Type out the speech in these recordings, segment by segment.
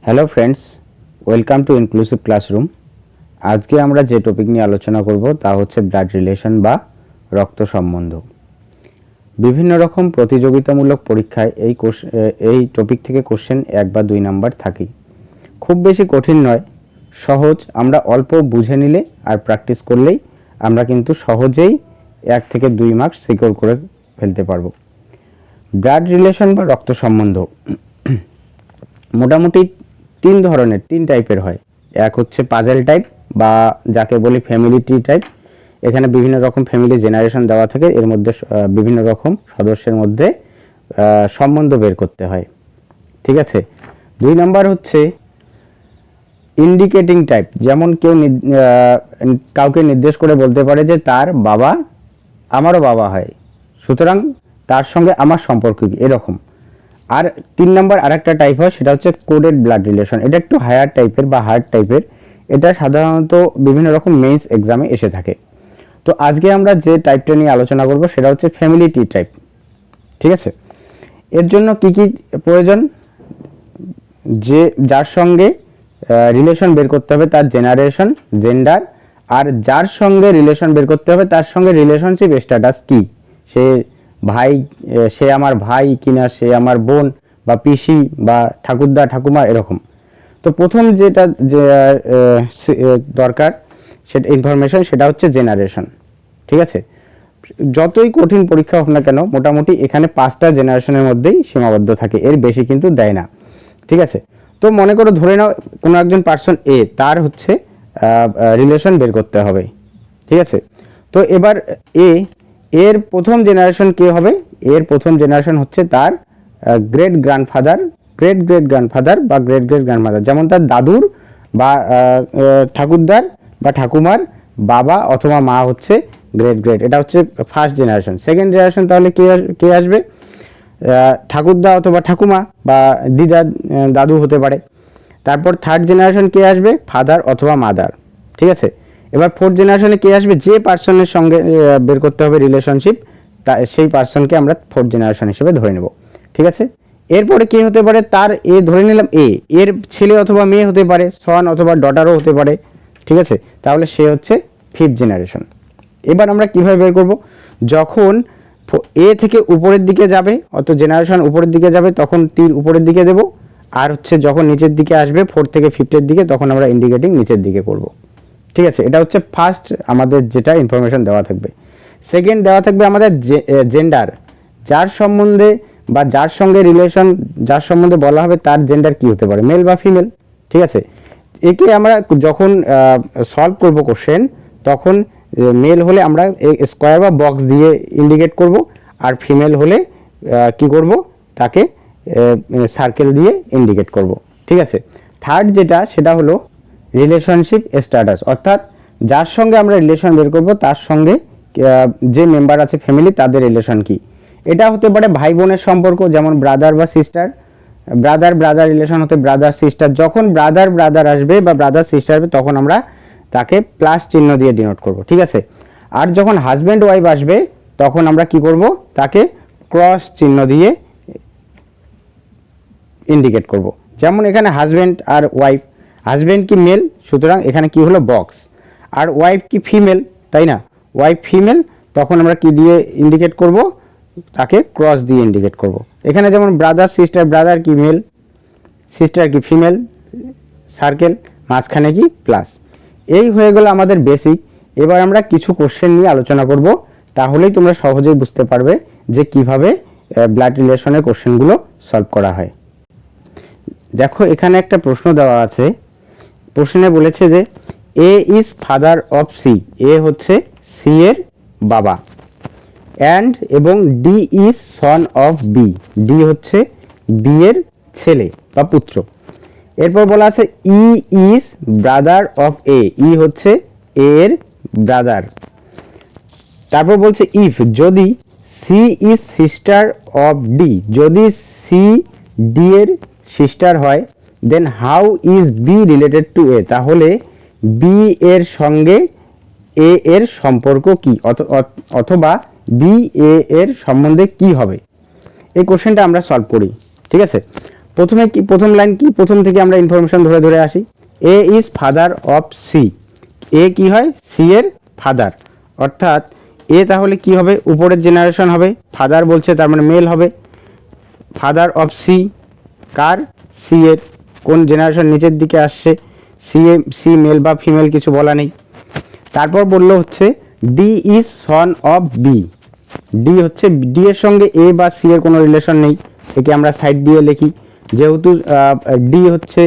Hello friends, welcome to inclusive classroom. আজকে আমরা যে টপিক নিয়ে আলোচনা করব তা হচ্ছে ব্লাড রিলেশন বা রক্ত সম্বন্ধ। বিভিন্ন রকম প্রতিযোগিতামূলক পরীক্ষায় এই টপিক থেকে কোশ্চেন 1 বা 2 নাম্বার থাকেই। খুব বেশি কঠিন নয়, সহজ। আমরা অল্প বুঝে নিলে আর প্র্যাকটিস করলেই আমরা কিন্তু সহজেই 1 থেকে 2 মার্কস সিকিউর করে ফেলতে পারবো। ব্লাড রিলেশন বা রক্ত সম্বন্ধ মোটামুটি 3 টাইপের হয়। এক হচ্ছে পাজেল টাইপ বা যাকে বলি ফ্যামিলি ট্রি টাইপ। এখানে বিভিন্ন রকম ফ্যামিলি জেনারেশন দেওয়া থাকে, এর মধ্যে বিভিন্ন রকম সদস্যের মধ্যে সম্বন্ধ বের করতে হয়। ঠিক আছে। 2 নাম্বার হচ্ছে ইন্ডিকেটিং টাইপ, যেমন কেউ কাউকে নির্দেশ করে বলতে পারে যে তার বাবা আমারও বাবা হয়, সুতরাং তার সঙ্গে আমার সম্পর্ক কি, এরকম। আর 3 নাম্বার আরেকটা টাইপ হয়, সেটা হচ্ছে কোডেড ব্লাড রিলেশন। এটা একটু হায়ার টাইপের বা হার্ড টাইপের। এটা সাধারণত বিভিন্ন রকম মেইন্স এক্সামে এসে থাকে। তো আজকে আমরা যে টাইপটা নিয়ে আলোচনা করব সেটা হচ্ছে ফ্যামিলি ট্রি টাইপ। ঠিক আছে। এর জন্য কি কি প্রয়োজন? যে যার সঙ্গে রিলেশন বের করতে হবে তার জেনারেশন, জেন্ডার, আর যার সঙ্গে রিলেশন বের করতে হবে তার সঙ্গে রিলেশনশিপ স্ট্যাটাস কি, সে ভাই, সে আমার ভাই কিনা, সে আমার বোন বা পিসি বা ঠাকুরদা ঠাকুমা, এরকম। তো প্রথম যেটা দরকার সেটা ইনফরমেশন, সেটা হচ্ছে জেনারেশন। ঠিক আছে। যতই কঠিন পরীক্ষা হোক না কেন, মোটামুটি এখানে 5টা জেনারেশনের মধ্যেই সীমাবদ্ধ থাকে, এর বেশি কিন্তু দেয় না। ঠিক আছে। তো মনে করো, ধরে নাও কোনো একজন পার্সন এ, তার হচ্ছে রিলেশন বের করতে হবে। ঠিক আছে। তো এবার এর প্রথম জেনারেশন কে হবে? এর প্রথম জেনারেশন হচ্ছে তার great grandfather, great great grandfather বা গ্রেট গ্রেট গ্র্যান্ডমাদার, যেমন তার দাদুর বা ঠাকুরদার বা ঠাকুমার বাবা অথবা মা হচ্ছে গ্রেট গ্রেট। এটা হচ্ছে ফার্স্ট জেনারেশন। সেকেন্ড জেনারেশন তাহলে কে আসবে? ঠাকুরদা অথবা ঠাকুমা বা দিদা দাদু হতে পারে। তারপর থার্ড জেনারেশন কে আসবে? ফাদার অথবা মাদার। ঠিক আছে। এবার ফোর্থ জেনারেশনে কে আসবে? যে পার্সনের সঙ্গে বের করতে হবে রিলেশনশিপ, সেই পার্সনকে আমরা ফোর্থ জেনারেশন হিসেবে ধরে নেব। ঠিক আছে। এরপরে কে হতে পারে? তার ধরে নিলাম এর ছেলে অথবা মেয়ে হতে পারে, সন অথবা ডটারও হতে পারে। ঠিক আছে। তাহলে সে হচ্ছে ফিফথ জেনারেশন। এবার আমরা কিভাবে বের করব? যখন থেকে উপরের দিকে যাবে, অত জেনারেশন উপরের দিকে যাবে, তখন তীর উপরের দিকে দেব। আর হচ্ছে যখন নিচের দিকে আসবে 4 থেকে 5 দিকে, তখন আমরা ইন্ডিকেটিং নিচের দিকে করব। ঠিক আছে। এটা হচ্ছে ফার্স্ট আমাদের যেটা ইনফরমেশন দেওয়া থাকবে। সেকেন্ড দেওয়া থাকবে আমাদের জেন্ডার, যার সম্বন্ধে বা যার সঙ্গে রিলেশন, যার সম্বন্ধে বলা হবে তার জেন্ডার কি হতে পারে, মেল বা ফিমেল। ঠিক আছে। একে আমরা যখন সলভ করব কোশ্চেন, তখন মেল হলে আমরা স্কোয়ার বা বক্স দিয়ে ইন্ডিকেট করব, আর ফিমেল হলে কি করব? তাকে সার্কেল দিয়ে ইন্ডিকেট করব। ঠিক আছে। থার্ড যেটা, সেটা হলো রিলেশনশিপ স্ট্যাটাস, অর্থাৎ যার সঙ্গে আমরা রিলেশন বের করব তার সঙ্গে যে মেম্বার আছে ফ্যামিলি, তাদের রিলেশন কি। এটা হতে পারে ভাই বোনের সম্পর্ক, যেমন ব্রাদার বা সিস্টার। ব্রাদার ব্রাদার রিলেশন হতে ব্রাদার সিস্টার। যখন ব্রাদার ব্রাদার আসবে বা ব্রাদার সিস্টার আসবে, তখন আমরা তাকে প্লাস চিহ্ন দিয়ে ডিনোট করব। ঠিক আছে। আর যখন হাজব্যান্ড ওয়াইফ আসবে, তখন আমরা কি করব? তাকে ক্রস চিহ্ন দিয়ে ইন্ডিকেট করব। যেমন এখানে হাজব্যান্ড আর ওয়াইফ, হাজব্যান্ড কি মেল, সুতরাং এখানে কি হলো? বক্স। আর ওয়াইফ কি ফিমেল, তাই না? ওয়াইফ ফিমেল, তখন আমরা কি দিয়ে ইন্ডিকেট করব? তাকে ক্রস দিয়ে ইন্ডিকেট করব। এখানে যেমন ব্রাদার সিস্টার, ব্রাদার কি মেল, সিস্টার কি ফিমেল, সার্কেল, মাঝখানে কি প্লাস। এই হয়ে গেল আমাদের বেসিক। এবার আমরা কিছু কোশ্চেন নিয়ে আলোচনা করব, তাহলেই তোমরা সহজেই বুঝতে পারবে যে কিভাবে ব্লাড রিলেশনের কোশ্চেনগুলো সলভ করা হয়। দেখো, এখানে একটা প্রশ্ন দেওয়া আছে। প্রশ্নে বলেছে যে A is father of C, A হচ্ছে সি এর বাবা, অ্যান্ড এবং D is son of B, D হচ্ছে বি এর ছেলে বা পুত্র। এরপর বলা আছে E is brother of A, E হচ্ছে এ এর ব্রাদার। তারপর বলছে ইফ, যদি C is sister of D, যদি সি ডি এর সিস্টার হয়, then how is B related to A, তাহলে বি এর সঙ্গে এ এর সম্পর্ক কি, অথবা বি এ এর সম্বন্ধে কি হবে। এই কোশ্চেনটা আমরা সলভ করি। ঠিক আছে। প্রথমে কি, প্রথম লাইন কি, প্রথম থেকে আমরা ইনফরমেশন ধরে ধরে আসি। এ ইজ ফাদার অফ সি, এ কি হয়, সি এর ফাদার, অর্থাৎ এ তাহলে কি হবে, উপরের জেনারেশন হবে, ফাদার বলছে তার মানে মেল হবে, ফাদার অফ সি, কার, সি এর, কোন জেনারেশন নিচের দিকে আসছে, সি মেল বা ফিমেল কিছু বলা নেই। তারপর বললো হচ্ছে D is son of B, D হচ্ছে, ডি এর সঙ্গে এ বা সি এর কোনো রিলেশন নেই, একে আমরা সাইড দিয়ে লিখি, যেহেতু ডি হচ্ছে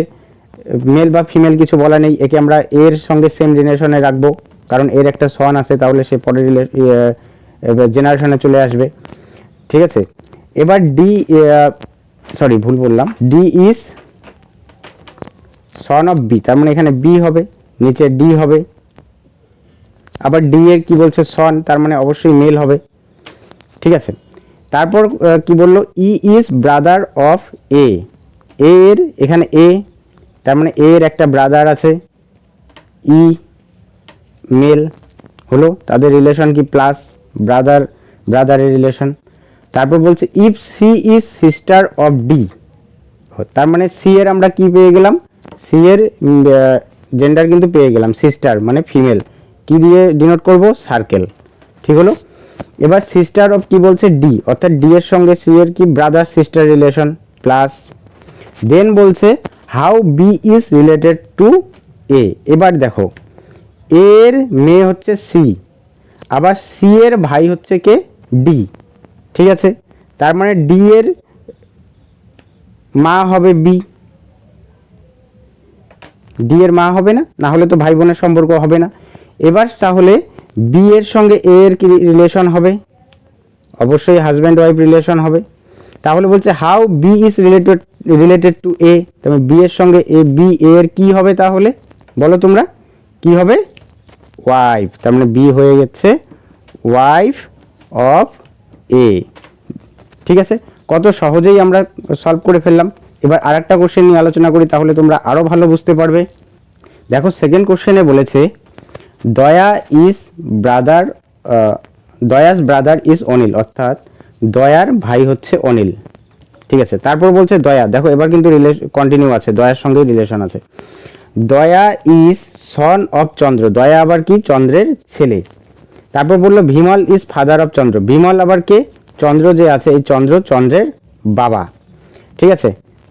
মেল বা ফিমেল কিছু বলা নেই, একে আমরা এর সঙ্গে সেম রিলেশনে রাখবো, কারণ এর একটা সন আছে, তাহলে সে পরের জেনারেশনে চলে আসবে। ঠিক আছে, এবার ডি, সরি ভুল বললাম, D is son of B, তার মানে এখানে বি হবে, নিচে ডি হবে, আবার ডি এর কি বলছে সন, তার মানে অবশ্যই মেল হবে। ঠিক আছে, তারপর কি বললো, ই ইজ ব্রাদার অফ এ, এর এখানে এ, তার মানে এর একটা ব্রাদার আছে, ই মেল হলো, তাদের রিলেশন কি প্লাস ব্রাদারের রিলেশন। তারপর বলছে if C is sister of D, তার মানে সি এর আমরা কি পেয়ে গেলাম, সি এর জেন্ডার কিন্তু পেয়ে গেলাম, সিস্টার মানে ফিমেল, কি দিয়ে ডিনোট করব, সার্কেল। ঠিক হলো, এবার সিস্টার অফ কি বলছে ডি, অর্থাৎ ডি এর সঙ্গে সি এর কি brother sister relation, plus. Then বলছে how B is related to A, এবার দেখো এর মেয়ে হচ্ছে সি, আবার সি এর ভাই হচ্ছে কে, ডি। ঠিক আছে, তার মানে ডি এর মা হবে বি, ডি এর মা হবে না, না হলে তো ভাই বোনের সম্পর্ক হবে না। এবার তাহলে বি এর সঙ্গে এ এর কি রিলেশন হবে, অবশ্যই হাজব্যান্ড ওয়াইফ রিলেশন হবে। তাহলে বলছে how B is related to A, তবে বি এর সঙ্গে এ, বি এ এর কি হবে, তাহলে বলো তোমরা কি হবে, ওয়াইফ, তার মানে বি হয়ে গেছে ওয়াইফ অফ এ। ঠিক আছে, কত সহজেই আমরা সলভ করে ফেললাম। এবার আরেকটা কোশ্চেন নিয়ে আলোচনা করি, তাহলে তোমরা আরো ভালো বুঝতে পারবে। দেখো সেকেন্ড কোশ্চেনে বলেছে Daya is brother, Daya's brother is Anil, অর্থাৎ দয়ার ভাই হচ্ছে অনিল। ঠিক আছে, তারপর বলছে দয়া, দেখো এবার কিন্তু কন্টিনিউ আছে, দয়ার সঙ্গে রিলেশন আছে। দয়া ইজ সন অফ চন্দ্র, দয়া আবার কি, চন্দ্রের ছেলে। তারপর বললো বিমল ইজ ফাদার অফ চন্দ্র, বিমল আবার কে, চন্দ্র যে আছে এই চন্দ্র, চন্দ্রের বাবা। ঠিক আছে,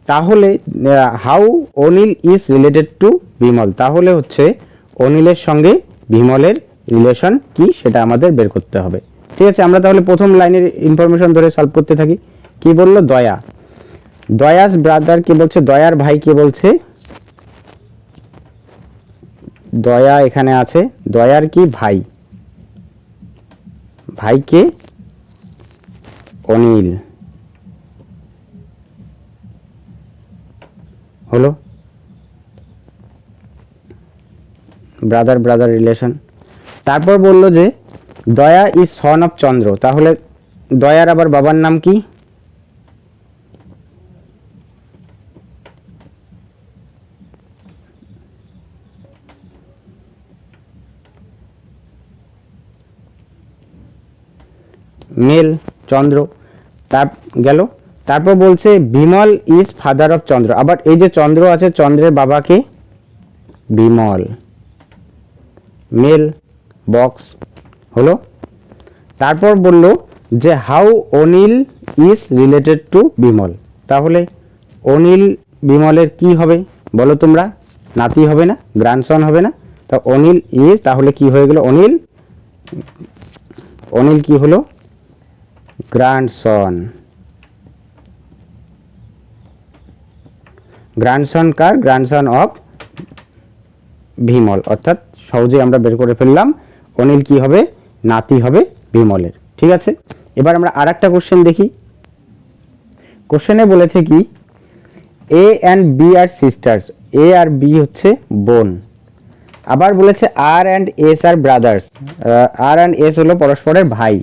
তাহলে how Anil is related two Bimal, তাহলে হচ্ছে অনিলের সঙ্গে বিমলের রিলেশন কি সেটা আমাদের বের করতে হবে। ঠিক আছে, আমরা তাহলে প্রথম লাইনের ইনফরমেশন ধরে সলভ করতে থাকি। কি বললো, দয়া, দয়াস ব্রাদার কে বলছে, দয়ার ভাই কে বলছে, দয়া এখানে আছে, দয়ার কি ভাই, ভাইকে অনিল হলো, ব্রাদার ব্রাদার রিলেশন। তারপর বললো যে দয়া ইজ সন অফ চন্দ্র, তাহলে দয়ার আবার বাবার নাম কি, মেল, চন্দ্র। তার গেল, তারপর বলছে বিমল ইজ ফাদার অফ চন্দ্র, আবার এই যে চন্দ্র আছে, চন্দ্রের বাবাকে বিমল, মেল, বক্স হলো। তারপর বলল যে how Anil is related two Bimal, তাহলে অনিল বিমলের কি হবে বলো তোমরা, নাতি হবে না, গ্র্যান্ডসন হবে না, তা অনিল ইজ, তাহলে কি হয়ে গেল, অনিল, অনিল কি হলো, grandson, grandson car, grandson of Bimal, অর্থাৎ সহজেই আমরা বের করে ফেললাম অনিল কি হবে, নাতি হবে বিমলের। ঠিক আছে, এবার আমরা আরেকটা কোশ্চেন দেখি। কোশ্চেনে বলেছে কি A and B are sisters, A আর বি হচ্ছে বোন। আবার বলেছে R and S are brothers, R and S হলো পরস্পরের ভাই।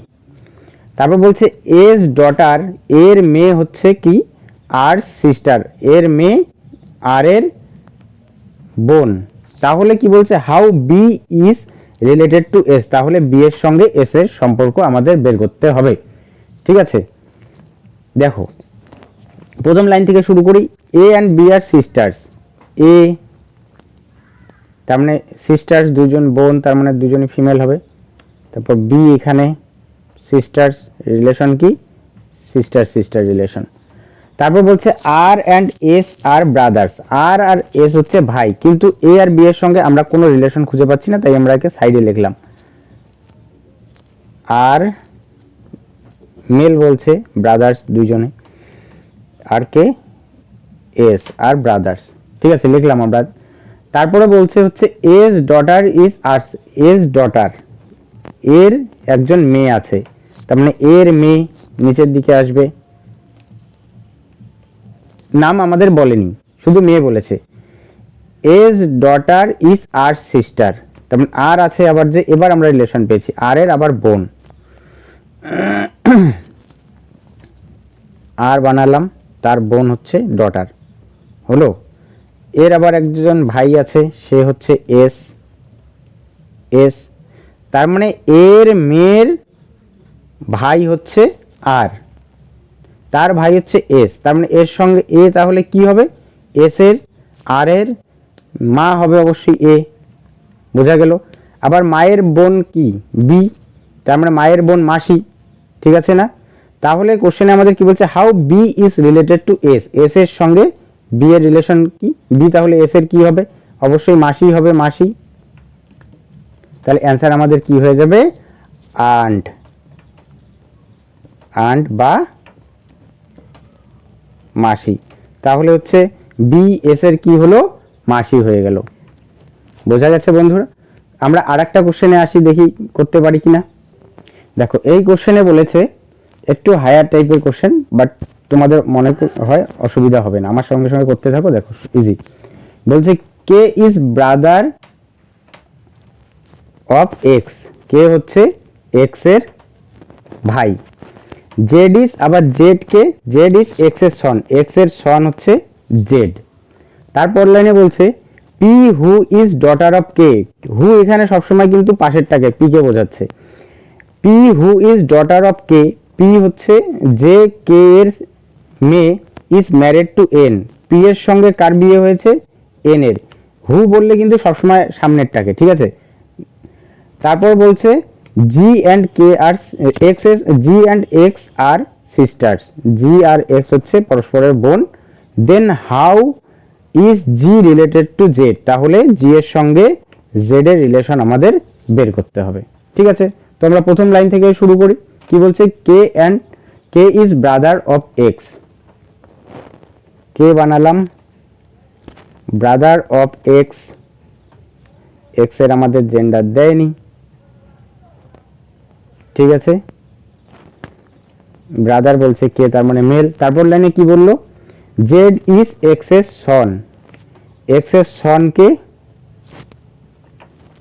তারপর বলছে এস ডটার, এর মেয়ে হচ্ছে কি, আর সিস্টার, এর মেয়ে আর এর বোন। তাহলে কি বলছে how B is related to S, তাহলে বি এর সঙ্গে এস এর সম্পর্ক আমাদের বের করতে হবে। ঠিক আছে, দেখো প্রথম লাইন থেকে শুরু করি। এ অ্যান্ড বি আর সিস্টার্স। এ তার মানে সিস্টার্স, দুজন বোন, তার মানে দুজনই ফিমেল হবে। তারপর বি এখানে সিস্টার্স, রিলেশন কি সিস্টার সিস্টার রিলেশন। তারপর বলছে R and S are brothers. আর আর এস হচ্ছে ভাই, কিন্তু এ আর বি এর সঙ্গে আমরা কোনো রিলেশন খুঁজে পাচ্ছি না, তাই আমরা একে সাইডে লিখলাম। আর মেল বলছে ব্রাদার্স দুইজনে, আর কে এস আর ব্রাদার্স, ঠিক আছে লিখলাম আমরা। তারপরে বলছে হচ্ছে S daughter is R's. S daughter, এর একজন মেয়ে আছে, তার মানে এর মেয়ে নিচের দিকে আসবে। নাম আমাদের বলেনি, শুধু মেয়ে বলেছে। S daughter is R sister, তার মানে আর আছে আবার, যে এবার আমরা রিলেশন পেয়েছি আর এর আবার বোন। আর বানালাম, তার বোন হচ্ছে ডটার হলো। এর আবার একজন ভাই আছে, সে হচ্ছে এস। এস তার মানে এর মেয়ের ভাই হচ্ছে আর, তার ভাই হচ্ছে এস, তার মানে এর সঙ্গে এ তাহলে কি হবে, এস এর আর এর মা হবে অবশ্যই এ, বোঝা গেল। আবার মায়ের বোন কি বি, তার মানে মায়ের বোন মাসি, ঠিক আছে না। তাহলে কোশ্চেনে আমাদের কি বলছে, how B is related to S. S এর সঙ্গে বি এর রিলেশন কি, বি তাহলে এস এর কি হবে, অবশ্যই মাসি হবে, মাসি। তাহলে অ্যান্সার আমাদের কি হয়ে যাবে, আন্ট। আন্ট বা মাসি। তাহলে হচ্ছে বি এস এর কি হলো, মাসি হয়ে গেল। বোঝা গেছে বন্ধুরা। আমরা আরেকটা কোশ্চেনে আসি, দেখি করতে পারি কিনা। দেখো এই কোশ্চেনে বলেছে একটু হায়ার টাইপের কোশ্চেন, বাট তোমাদের মনে হয় অসুবিধা হবে না, আমার সঙ্গে সঙ্গে করতে থাকো, দেখো ইজি। বলছে কে ইজ ব্রাদার অফ এক্স। কে হচ্ছে এক্স এর ভাই। জেড ইজ, আবার Z K, Z is x এর সন, এক্স এর সন হচ্ছে জেড। তারপর লাইনে বলছে P who is daughter of K. Who এখানে সবসময় কিন্তু পাশেরটাকে পি কে বোঝাচ্ছে। P who is daughter of K, P হচ্ছে যে কে এর মেয়ে, is married to N, P এর সঙ্গে কার বিয়ে হয়েছে, এন এর। হু বললে কিন্তু সবসময় সামনেরটাকে, ঠিক আছে। তারপর বলছে G and K are X S, G and X are sisters, G আর এক্স হচ্ছে পরস্পরের বোন। Then how is G related to Z, তাহলে জি এর সঙ্গে জেড এর রিলেশন আমাদের বের করতে হবে, ঠিক আছে। তো আমরা প্রথম লাইন থেকে শুরু করি। কি বলছে, K and K is brother of X. K বানালাম, ব্রাদার অফ এক্স, এক্স এর আমাদের জেন্ডার দেয়নি, ঠিক আছে। ব্রাদার বলছে কে, তার মানে মেল। তারপর লাইনে কি বললো, জেড ইজ এক্স এর সন, এক্স এর সন কে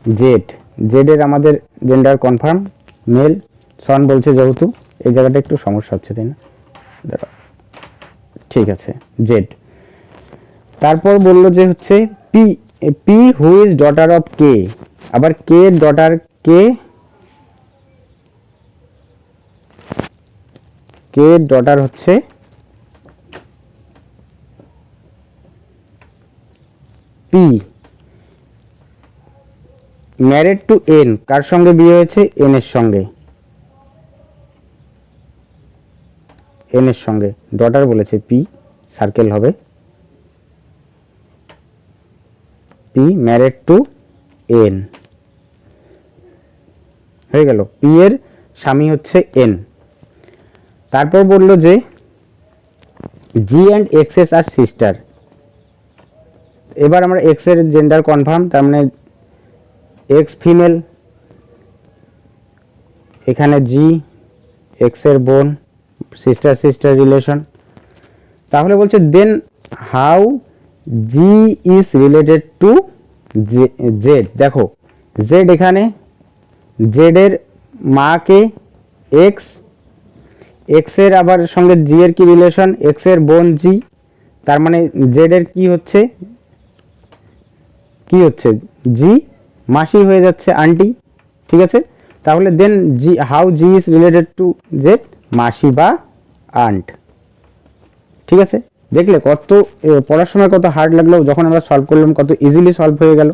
জেড, জেড এর আমাদের জেন্ডার কনফার্ম মেল, সন বলছে যেহেতু, এই জায়গাটা একটু সমস্যা হচ্ছে তাই না, ঠিক আছে জেড। তারপর বললো যে হচ্ছে P, P who is daughter of K, আবার K daughter K, K daughter হচ্ছে পি, ম্যারিড টু এন, কার সঙ্গে বিয়ে হয়েছে, এন এর সঙ্গে, এন এর সঙ্গে। ডটার বলেছে পি, সার্কেল হবে, পি ম্যারিড টু এন হয়ে গেল, পি এর স্বামী হচ্ছে এন। তারপর বললো যে G and X S are sister. এবার আমরা এক্স এর জেন্ডার কনফার্ম, তার মানে এক্স ফিমেল, এখানে জি এক্স এর বোন, সিস্টার সিস্টার রিলেশন। তাহলে বলছে then how G is related to Z. দেখো জেড, এখানে জেড এর মাকে এক্স, এক্স এর আবার সঙ্গে জি এর কি রিলেশন, এক্স এর বোন জি, তার মানে জেড এর কি হচ্ছে, কি হচ্ছে জি, মাসি হয়ে যাচ্ছে, আন্টি, ঠিক আছে। তাহলে then G, how G is related to Z, মাসি বা আন্ট, ঠিক আছে, দেখলে কত পড়ার সময় কত হার্ড লাগলো, যখন আমরা সলভ করলাম কত ইজিলি সলভ হয়ে গেল।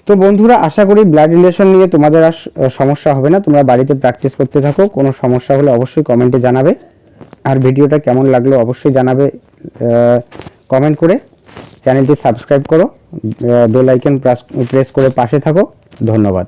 তো বন্ধুরা, আশা করি ব্লাড রিলেশন নিয়ে তোমাদের আর সমস্যা হবে না। তোমরা বাড়িতে প্র্যাকটিস করতে থাকো, কোনো সমস্যা হলে অবশ্যই কমেন্টে জানাবে। আর ভিডিওটা কেমন লাগলো অবশ্যই জানাবে কমেন্ট করে। চ্যানেলটি সাবস্ক্রাইব করো, বেল আইকন প্রেস করে পাশে থাকো। ধন্যবাদ।